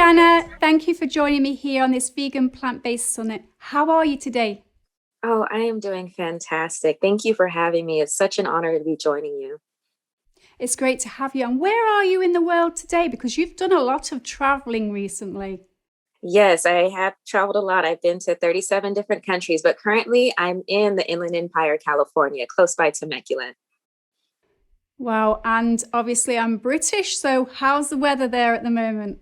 Briana, thank you for joining me here on this Vegan Plant-Based Summit. How are you today? Oh, I am doing fantastic. Thank you for having me. It's such an honor to be joining you. It's great to have you. And where are you in the world today? Because you've done a lot of traveling recently. Yes, I have traveled a lot. I've been to 37 different countries, but currently I'm in the Inland Empire, California, close by Temecula. Wow. And obviously I'm British, so how's the weather there at the moment?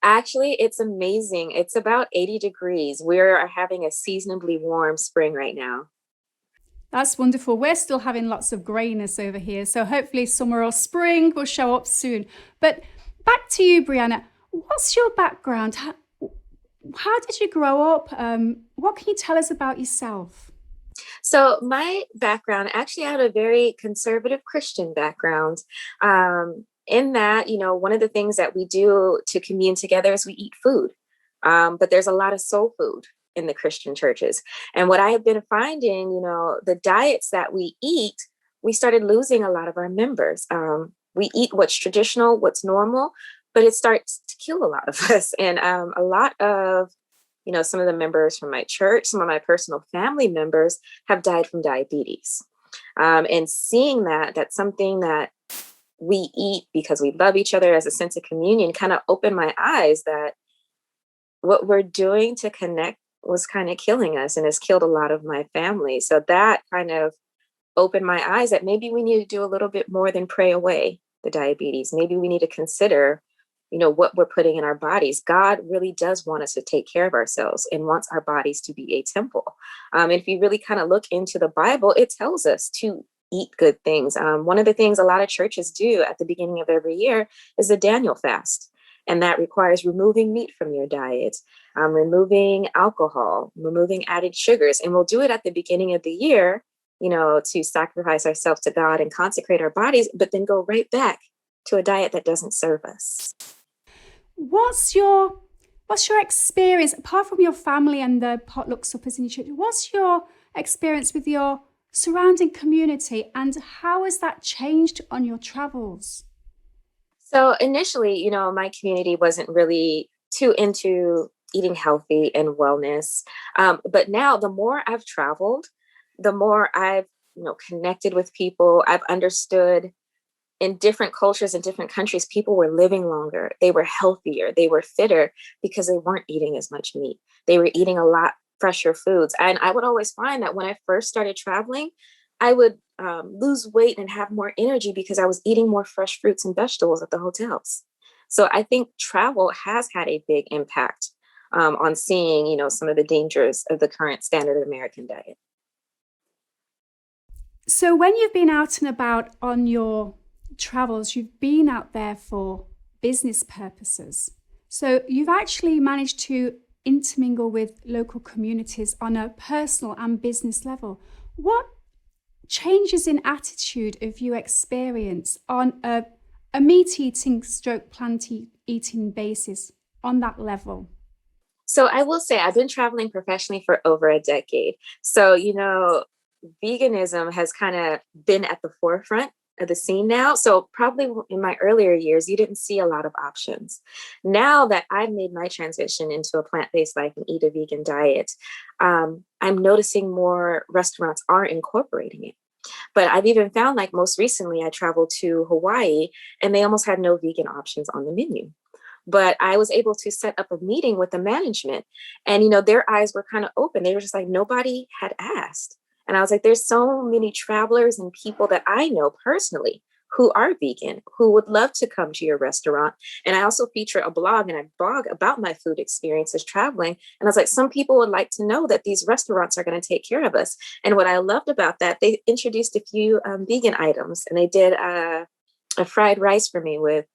Actually, it's amazing. It's about 80 degrees. We're having a seasonably warm spring right now. That's wonderful. We're still having lots of grayness over here, so hopefully summer or spring will show up soon. But back to you, Briana. What's your background? How did you grow up? What can you tell us about yourself? So my background, actually, I have a very conservative Christian background. In that, one of the things that we do to commune together is we eat food. But there's a lot of soul food in the Christian churches. And what I have been finding, the diets that we eat, we started losing a lot of our members. We eat what's traditional, what's normal, but it starts to kill a lot of us. And a lot of some of the members from my church, some of my personal family members have died from diabetes. And seeing that's something that we eat because we love each other as a sense of communion kind of opened my eyes that what we're doing to connect was kind of killing us and has killed a lot of my family. So that kind of opened my eyes that maybe we need to do a little bit more than pray away the diabetes. Maybe we need to consider what we're putting in our bodies. God really does want us to take care of ourselves and wants our bodies to be a temple. And if you really kind of look into the Bible, it tells us to eat good things. One of the things a lot of churches do at the beginning of every year is the Daniel fast. And that requires removing meat from your diet, removing alcohol, removing added sugars. And we'll do it at the beginning of the year, to sacrifice ourselves to God and consecrate our bodies, but then go right back to a diet that doesn't serve us. What's your experience, apart from your family and the potluck suppers in your church, what's your experience with your surrounding community and how has that changed on your travels? So initially, my community wasn't really too into eating healthy and wellness. But now the more I've traveled, the more I've, connected with people, I've understood in different cultures and different countries, people were living longer. They were healthier. They were fitter because they weren't eating as much meat. They were eating a lot fresher foods. And I would always find that when I first started traveling, I would lose weight and have more energy because I was eating more fresh fruits and vegetables at the hotels. So I think travel has had a big impact on seeing, some of the dangers of the current standard American diet. So when you've been out and about on your travels, you've been out there for business purposes. So you've actually managed to intermingle with local communities on a personal and business level. What changes in attitude have you experienced on a meat eating stroke plant eating basis on that level? So I will say I've been traveling professionally for over a decade. So, veganism has kind of been at the forefront of the scene now. So probably in my earlier years, you didn't see a lot of options. Now that I've made my transition into a plant-based life and eat a vegan diet, I'm noticing more restaurants are incorporating it. But I've even found, like most recently, I traveled to Hawaii and they almost had no vegan options on the menu. But I was able to set up a meeting with the management and, their eyes were kind of open. They were just like, nobody had asked. And I was like, there's so many travelers and people that I know personally who are vegan, who would love to come to your restaurant. And I also feature a blog and I blog about my food experiences traveling. And I was like, some people would like to know that these restaurants are going to take care of us. And what I loved about that, they introduced a few vegan items and they did a fried rice for me with,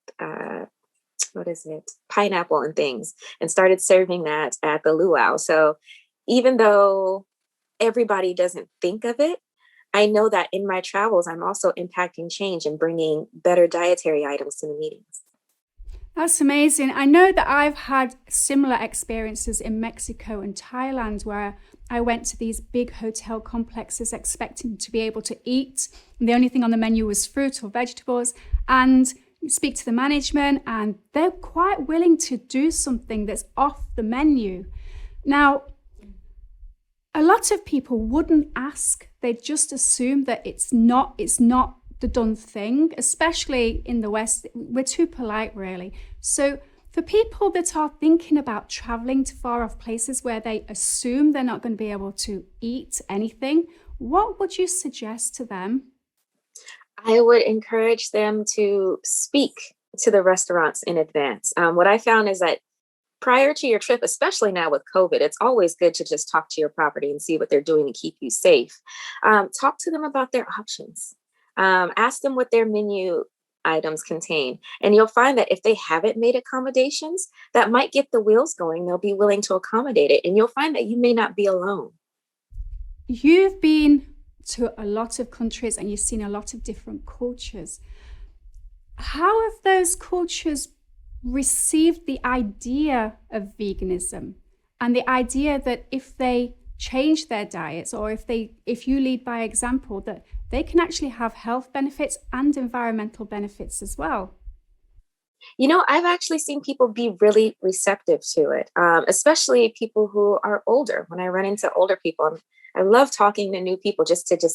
pineapple and things, and started serving that at the luau. So even though everybody doesn't think of it, I know that in my travels, I'm also impacting change and bringing better dietary items to the meetings. That's amazing. I know that I've had similar experiences in Mexico and Thailand where I went to these big hotel complexes expecting to be able to eat. And the only thing on the menu was fruit or vegetables. And speak to the management, and they're quite willing to do something that's off the menu. Now, a lot of people wouldn't ask. They just assume that it's not the done thing, especially in the West. We're too polite, really. So for people that are thinking about traveling to far off places where they assume they're not going to be able to eat anything, what would you suggest to them? I would encourage them to speak to the restaurants in advance. What I found is that prior to your trip, especially now with COVID, it's always good to just talk to your property and see what they're doing to keep you safe. Talk to them about their options. Ask them what their menu items contain. And you'll find that if they haven't made accommodations, that might get the wheels going. They'll be willing to accommodate it. And you'll find that you may not be alone. You've been to a lot of countries and you've seen a lot of different cultures. How have those cultures received the idea of veganism and the idea that if they change their diets, or if you lead by example, that they can actually have health benefits and environmental benefits as well? I've actually seen people be really receptive to it, especially people who are older. When I run into older people, I love talking to new people just to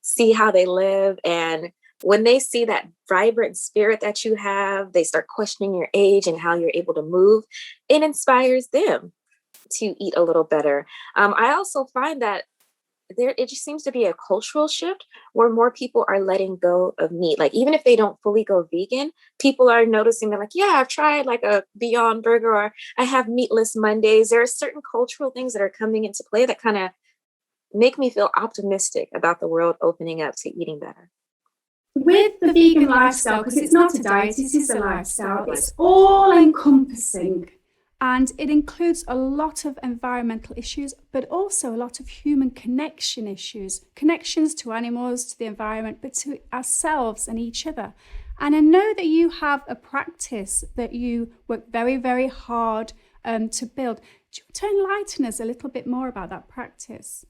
see how they live. And when they see that vibrant spirit that you have, they start questioning your age and how you're able to move. It inspires them to eat a little better. I also find that it just seems to be a cultural shift where more people are letting go of meat. Like, even if they don't fully go vegan, people are noticing, they're like, yeah, I've tried like a Beyond Burger, or I have meatless Mondays. There are certain cultural things that are coming into play that kind of make me feel optimistic about the world opening up to eating better. With the vegan lifestyle, because it's not a diet, it is a lifestyle, it's all encompassing. And it includes a lot of environmental issues, but also a lot of human connection issues, connections to animals, to the environment, but to ourselves and each other. And I know that you have a practice that you work very, very hard to build. Do you want to enlighten us a little bit more about that practice?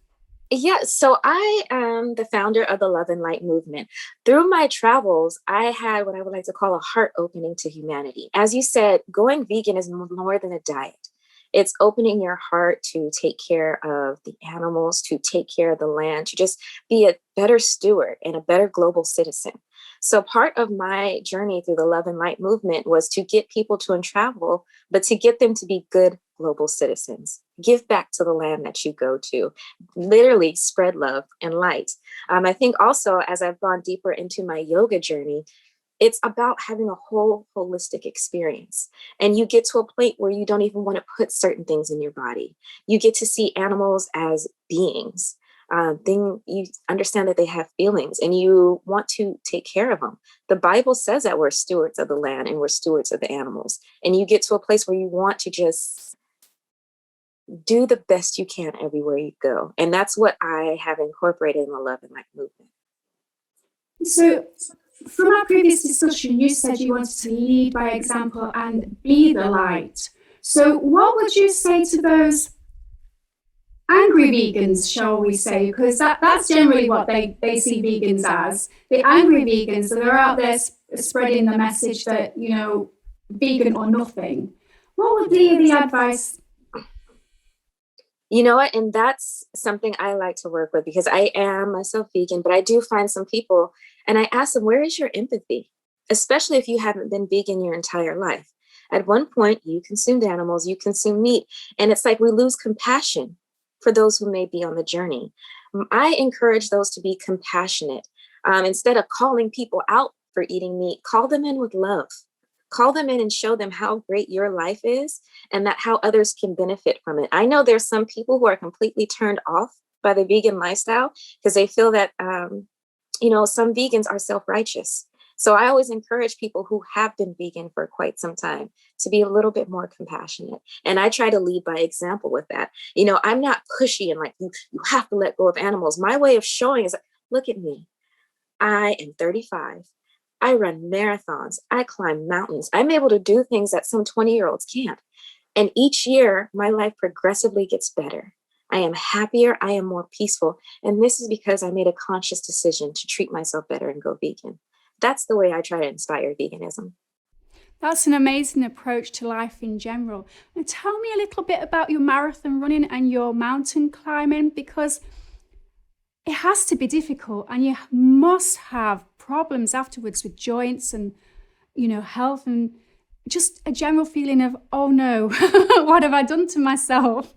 Yeah, so I am the founder of the Love and Light movement. Through my travels, I had what I would like to call a heart opening to humanity. As you said, going vegan is more than a diet. It's opening your heart to take care of the animals, to take care of the land, to just be a better steward and a better global citizen. So part of my journey through the Love and Light movement was to get people to travel, but to get them to be good global citizens. Give back to the land that you go to. Literally spread love and light. I think also, as I've gone deeper into my yoga journey, it's about having a whole holistic experience. And you get to a point where you don't even want to put certain things in your body. You get to see animals as beings. You understand that they have feelings and you want to take care of them. The Bible says that we're stewards of the land and we're stewards of the animals. And you get to a place where you want to just do the best you can everywhere you go. And that's what I have incorporated in the Love and Light movement. So from our previous discussion, you said you wanted to lead by example and be the light. So what would you say to those angry vegans, shall we say? Because that's generally what they see vegans as. The angry vegans that are out there spreading the message that, vegan or nothing. What would be the advice? You know what? And that's something I like to work with, because I am myself vegan, but I do find some people and I ask them, where is your empathy? Especially if you haven't been vegan your entire life. At one point, you consumed animals, you consume meat, and it's like we lose compassion for those who may be on the journey. I encourage those to be compassionate. Instead of calling people out for eating meat, call them in with love. Call them in and show them how great your life is and that how others can benefit from it. I know there's some people who are completely turned off by the vegan lifestyle because they feel that, some vegans are self-righteous. So I always encourage people who have been vegan for quite some time to be a little bit more compassionate. And I try to lead by example with that. I'm not pushy and like, you have to let go of animals. My way of showing is, look at me. I am 35. I run marathons. I climb mountains. I'm able to do things that some 20-year-olds can't. And each year, my life progressively gets better. I am happier. I am more peaceful. And this is because I made a conscious decision to treat myself better and go vegan. that's the way I try to inspire veganism. That's an amazing approach to life in general. And tell me a little bit about your marathon running and your mountain climbing, because it has to be difficult and you must have problems afterwards with joints and, health, and just a general feeling of, oh no, what have I done to myself?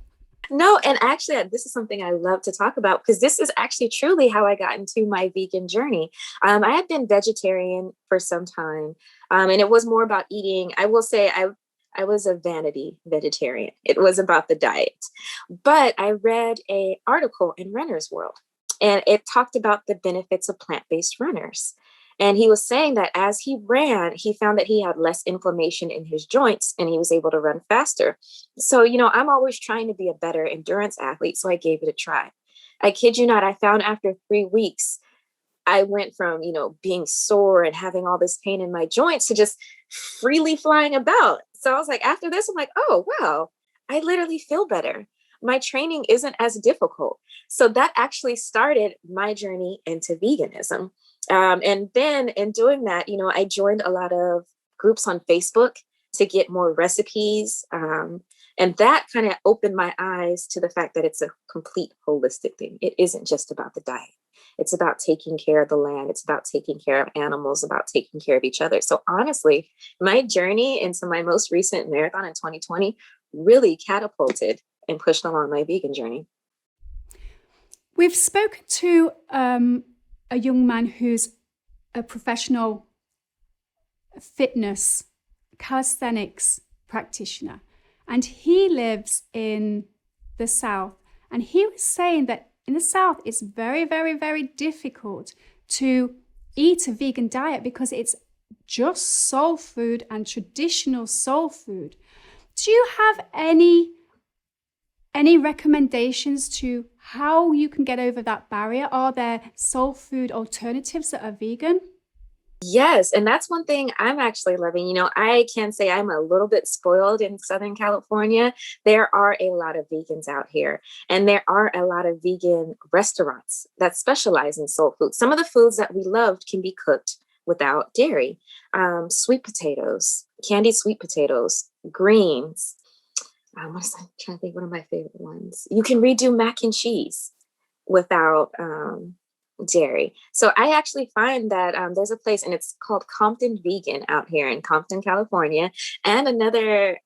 No, and actually, this is something I love to talk about, because this is actually truly how I got into my vegan journey. I had been vegetarian for some time, and it was more about eating. I will say I was a vanity vegetarian. It was about the diet. But I read an article in Runner's World, and it talked about the benefits of plant-based runners. And he was saying that as he ran, he found that he had less inflammation in his joints and he was able to run faster. So, I'm always trying to be a better endurance athlete. So I gave it a try. I kid you not, I found after 3 weeks, I went from, being sore and having all this pain in my joints to just freely flying about. So I was like, after this, I'm like, oh, wow, I literally feel better. My training isn't as difficult. So that actually started my journey into veganism. And then in doing that, I joined a lot of groups on Facebook to get more recipes. And that kind of opened my eyes to the fact that it's a complete holistic thing. It isn't just about the diet. It's about taking care of the land. It's about taking care of animals, about taking care of each other. So honestly, my journey into my most recent marathon in 2020 really catapulted and pushed along my vegan journey. We've spoken to a young man who's a professional fitness calisthenics practitioner, and he lives in the South. And he was saying that in the South, it's very, very, very difficult to eat a vegan diet because it's just soul food and traditional soul food. Do you have any recommendations to how you can get over that barrier? Are there soul food alternatives that are vegan? Yes. And that's one thing I'm actually loving. I can say I'm a little bit spoiled in Southern California. There are a lot of vegans out here, and there are a lot of vegan restaurants that specialize in soul food. Some of the foods that we loved can be cooked without dairy. Sweet potatoes, candied sweet potatoes, greens. I'm trying to think one of my favorite ones. You can redo mac and cheese without dairy. So I actually find that there's a place, and it's called Compton Vegan out here in Compton, California, and another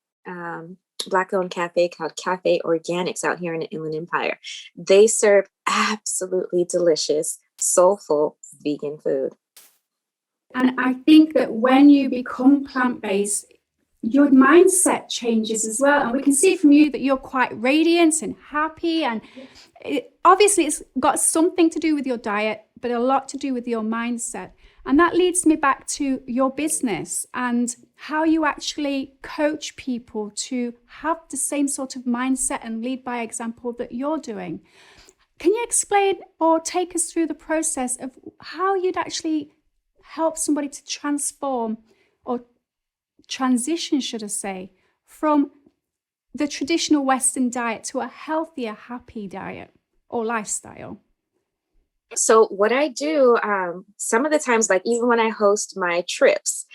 Black-owned cafe called Cafe Organics out here in the Inland Empire. They serve absolutely delicious, soulful vegan food. And I think that when you become plant-based, your mindset changes as well. And we can see from you that you're quite radiant and happy. And obviously, it's got something to do with your diet, but a lot to do with your mindset. And that leads me back to your business and how you actually coach people to have the same sort of mindset and lead by example that you're doing. Can you explain or take us through the process of how you'd actually help somebody to transform or transition, should I say, from the traditional Western diet to a healthier, happy diet or lifestyle? So what I do, some of the times, like even when I host my trips,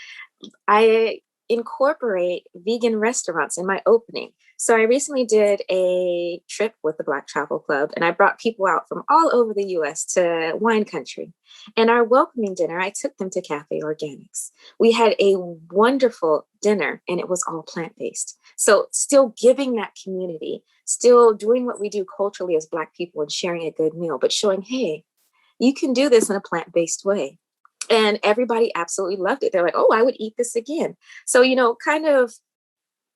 I incorporate vegan restaurants in my opening. So I recently did a trip with the Black Travel Club, and I brought people out from all over the US to wine country. And our welcoming dinner, I took them to Cafe Organics. We had a wonderful dinner, and it was all plant-based. So still giving that community, still doing what we do culturally as Black people and sharing a good meal, but showing, hey, you can do this in a plant-based way. And everybody absolutely loved it. They're like, oh, I would eat this again. So, kind of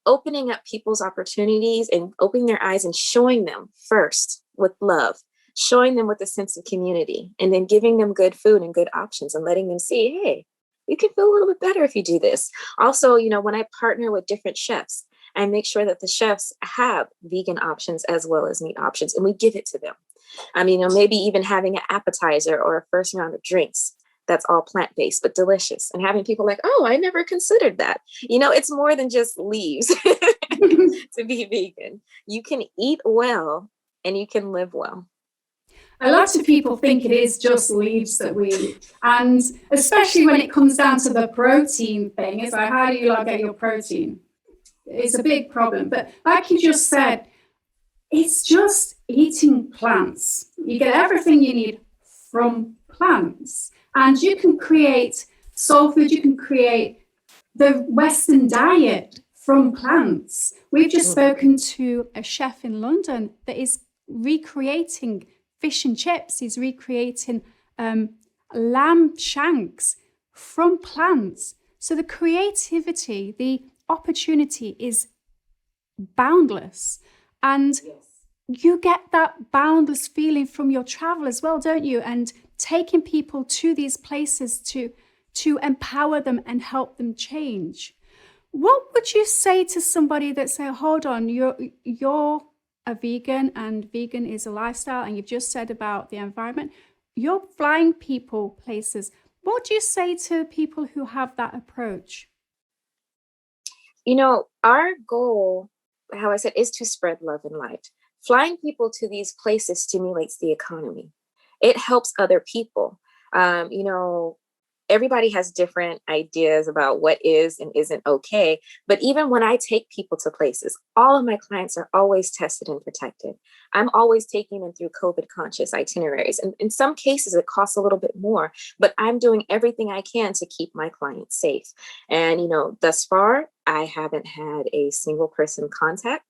opening up people's opportunities and opening their eyes and showing them first with love, showing them with a sense of community, and then giving them good food and good options and letting them see, hey, you can feel a little bit better if you do this. Also, when I partner with different chefs, I make sure that the chefs have vegan options as well as meat options, and we give it to them. Maybe even having an appetizer or a first round of drinks that's all plant-based, but delicious, and having people like, oh, I never considered that. It's more than just leaves to be vegan. You can eat well and you can live well. A lot of people think it is just leaves that we eat. And especially when it comes down to the protein thing, it's like, how do you get your protein? It's a big problem. But like you just said, it's just eating plants. You get everything you need from plants. And you can create soul food, you can create the Western diet from plants. We've just spoken to a chef in London that is recreating fish and chips. He's recreating lamb shanks from plants. So the creativity, the opportunity is boundless. And you get that boundless feeling from your travel as well, don't you? And taking people to these places to empower them and help them change. What would you say to somebody that say, hold on, you're a vegan and vegan is a lifestyle, and you've just said about the environment, you're flying people places. What do you say to people who have that approach? Our goal, how I said, is to spread love and light. Flying people to these places stimulates the economy. It helps other people. Everybody has different ideas about what is and isn't okay. But even when I take people to places, all of my clients are always tested and protected. I'm always taking them through COVID conscious itineraries. And in some cases, it costs a little bit more, but I'm doing everything I can to keep my clients safe. And, thus far, I haven't had a single person contract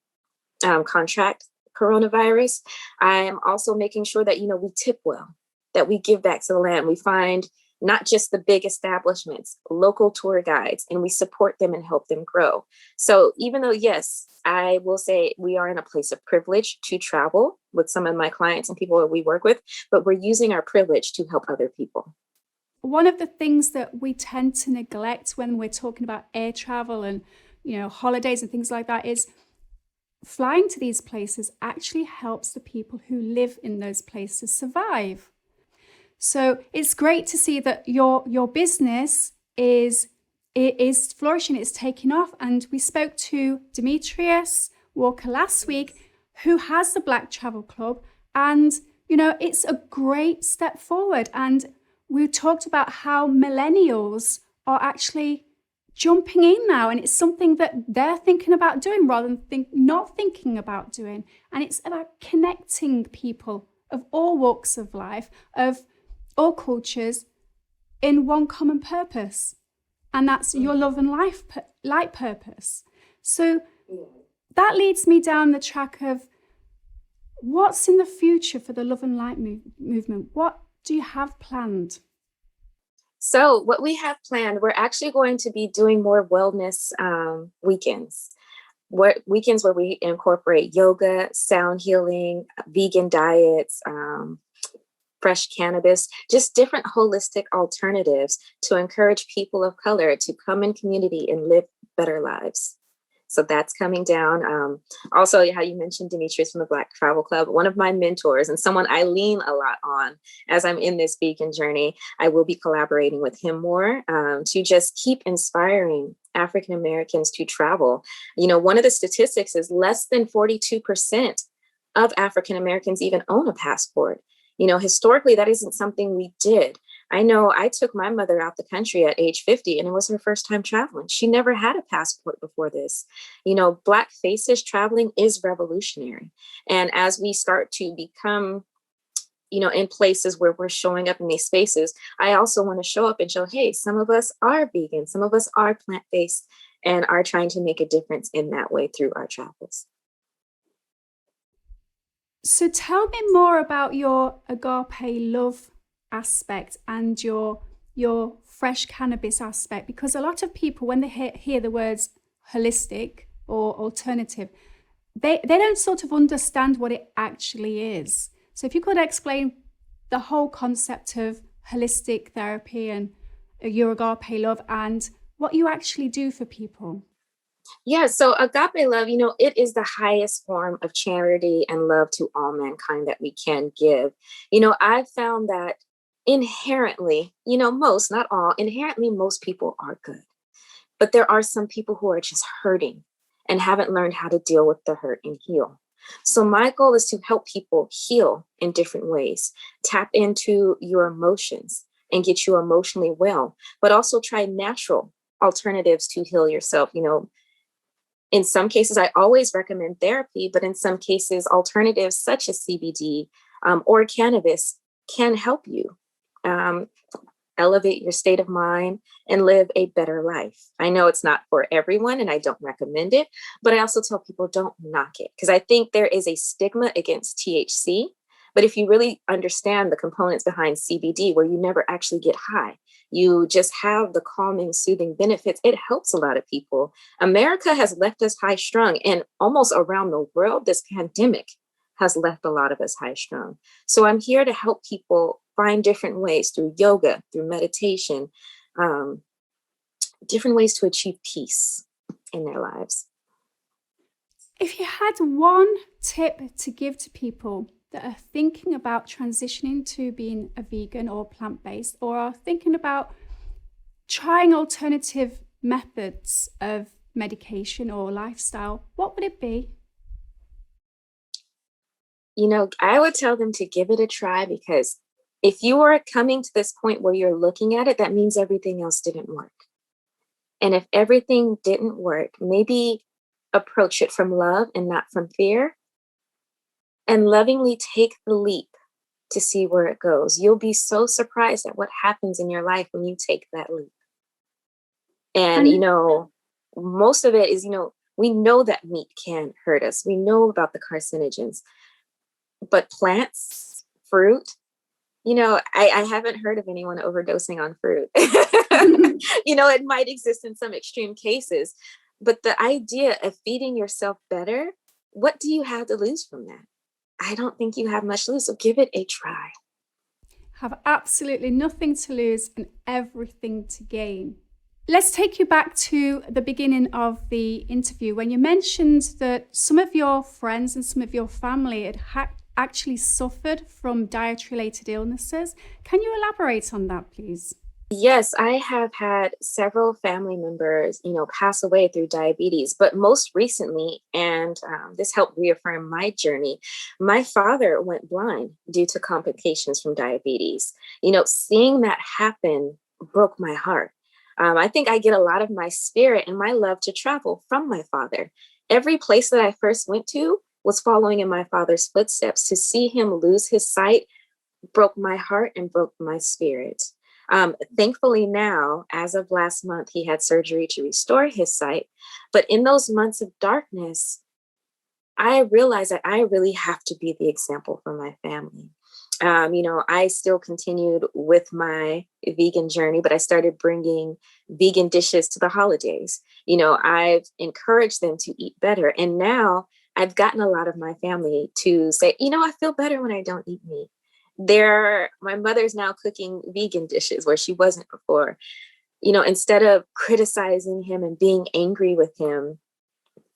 coronavirus. I am also making sure that, we tip well, that we give back to the land. We find not just the big establishments, local tour guides, and we support them and help them grow. So even though, yes, I will say we are in a place of privilege to travel with some of my clients and people that we work with, but we're using our privilege to help other people. One of the things that we tend to neglect when we're talking about air travel and, holidays and things like that is flying to these places actually helps the people who live in those places survive. So it's great to see that your business is flourishing, it's taking off. And we spoke to Demetrius Walker last week, who has the Black Travel Club. And, it's a great step forward. And we talked about how millennials are actually jumping in now. And it's something that they're thinking about doing rather than not thinking about doing. And it's about connecting people of all walks of life, of all cultures, in one common purpose, and that's your love and light purpose. So that leads me down the track of what's in the future for the love and light movement. What do you have planned? So what we have planned, we're actually going to be doing more wellness weekends. Weekends where we incorporate yoga, sound healing, vegan diets, fresh cannabis, just different holistic alternatives to encourage people of color to come in community and live better lives. So that's coming down. Also, how you mentioned Demetrius from the Black Travel Club, one of my mentors and someone I lean a lot on as I'm in this vegan journey. I will be collaborating with him more to just keep inspiring African Americans to travel. One of the statistics is less than 42% of African Americans even own a passport. Historically, that isn't something we did. I know I took my mother out the country at age 50 and it was her first time traveling. She never had a passport before this. Black faces traveling is revolutionary. And as we start to become, in places where we're showing up in these spaces, I also want to show up and show, hey, some of us are vegan, some of us are plant-based and are trying to make a difference in that way through our travels. So tell me more about your Agape Love aspect and your fresh cannabis aspect, because a lot of people, when they hear the words holistic or alternative, they don't sort of understand what it actually is. So if you could explain the whole concept of holistic therapy and your Agape Love and what you actually do for people. Yeah, so Agape Love, it is the highest form of charity and love to all mankind that we can give. I've found that inherently, most, not all, inherently most people are good. But there are some people who are just hurting and haven't learned how to deal with the hurt and heal. So my goal is to help people heal in different ways, tap into your emotions and get you emotionally well, but also try natural alternatives to heal yourself. In some cases, I always recommend therapy, but in some cases, alternatives such as CBD or cannabis can help you um, elevate your state of mind and live a better life. I know it's not for everyone and I don't recommend it, but I also tell people don't knock it because I think there is a stigma against THC. But if you really understand the components behind CBD, where you never actually get high, you just have the calming, soothing benefits, it helps a lot of people. America has left us high strung, and almost around the world, this pandemic has left a lot of us high strung. So I'm here to help people find different ways through yoga, through meditation, um, different ways to achieve peace in their lives. If you had one tip to give to people that are thinking about transitioning to being a vegan or plant-based, or are thinking about trying alternative methods of medication or lifestyle, what would it be? I would tell them to give it a try, because if you are coming to this point where you're looking at it, that means everything else didn't work. And if everything didn't work, maybe approach it from love and not from fear, and lovingly take the leap to see where it goes. You'll be so surprised at what happens in your life when you take that leap. And, most of it is, we know that meat can hurt us. We know about the carcinogens, but plants, fruit, I haven't heard of anyone overdosing on fruit. It might exist in some extreme cases, but the idea of feeding yourself better, what do you have to lose from that? I don't think you have much to lose, so give it a try. Have absolutely nothing to lose and everything to gain. Let's take you back to the beginning of the interview when you mentioned that some of your friends and some of your family had actually suffered from diet-related illnesses. Can you elaborate on that, please? Yes, I have had several family members, pass away through diabetes, but most recently, and this helped reaffirm my journey, my father went blind due to complications from diabetes. Seeing that happen broke my heart. I think I get a lot of my spirit and my love to travel from my father. Every place that I first went to was following in my father's footsteps. To see him lose his sight broke my heart and broke my spirit. Thankfully now, as of last month, he had surgery to restore his sight. But in those months of darkness, I realized that I really have to be the example for my family. I still continued with my vegan journey, but I started bringing vegan dishes to the holidays. I've encouraged them to eat better. And now I've gotten a lot of my family to say, I feel better when I don't eat meat. My mother's now cooking vegan dishes where she wasn't before. Instead of criticizing him and being angry with him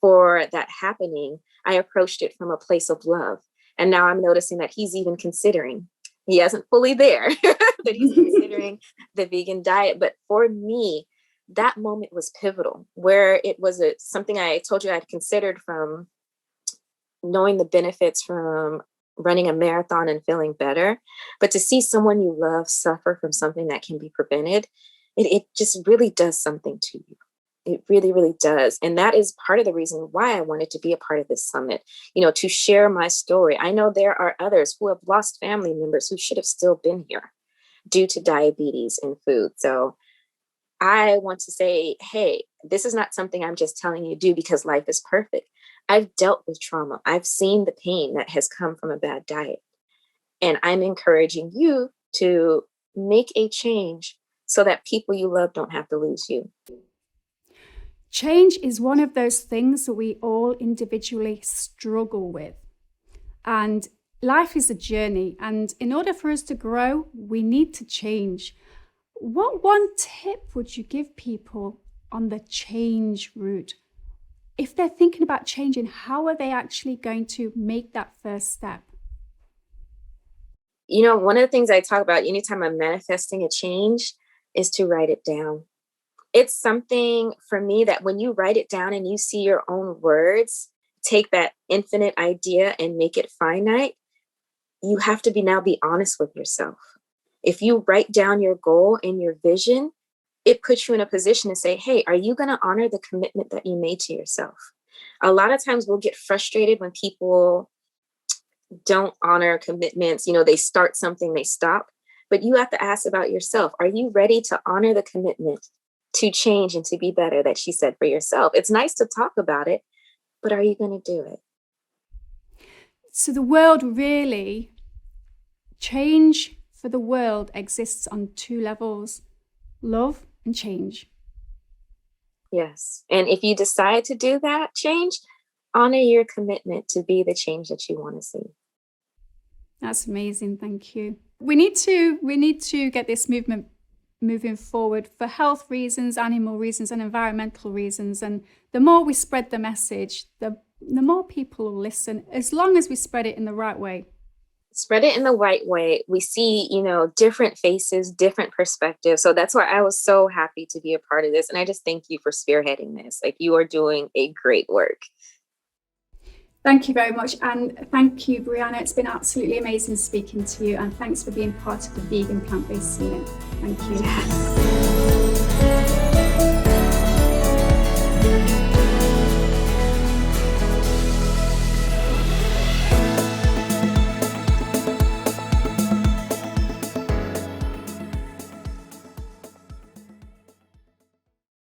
for that happening, I approached it from a place of love. And now I'm noticing that he's even considering, he isn't fully there, that he's considering the vegan diet. But for me, that moment was pivotal, where it was something I told you I'd considered, from knowing the benefits from running a marathon and feeling better. But to see someone you love suffer from something that can be prevented, it just really does something to you. It really, really does. And that is part of the reason why I wanted to be a part of this summit, to share my story. I know there are others who have lost family members who should have still been here due to diabetes and food. So I want to say, hey, this is not something I'm just telling you to do because life is perfect. I've dealt with trauma. I've seen the pain that has come from a bad diet. And I'm encouraging you to make a change so that people you love don't have to lose you. Change is one of those things that we all individually struggle with. And life is a journey. And in order for us to grow, we need to change. What one tip would you give people on the change route? If they're thinking about changing, how are they actually going to make that first step? One of the things I talk about anytime I'm manifesting a change is to write it down. It's something for me that when you write it down and you see your own words, take that infinite idea and make it finite, you have to now be honest with yourself. If you write down your goal and your vision, it puts you in a position to say, hey, are you going to honor the commitment that you made to yourself? A lot of times we'll get frustrated when people don't honor commitments. They start something, they stop. But you have to ask about yourself. Are you ready to honor the commitment to change and to be better that you said for yourself? It's nice to talk about it, but are you going to do it? So the world really, change for the world exists on two levels: love and change. Yes. And if you decide to do that change, honor your commitment to be the change that you want to see. That's amazing. Thank you. We need to get this movement moving forward for health reasons, animal reasons, and environmental reasons. And the more we spread the message, the more people will listen, as long as we spread it in the right way. Spread it in the right way. We see, different faces, different perspectives. So that's why I was so happy to be a part of this. And I just thank you for spearheading this. Like, you are doing a great work. Thank you very much. And thank you, Briana. It's been absolutely amazing speaking to you. And thanks for being part of the Vegan Plant-Based Scene. Thank you. Yes.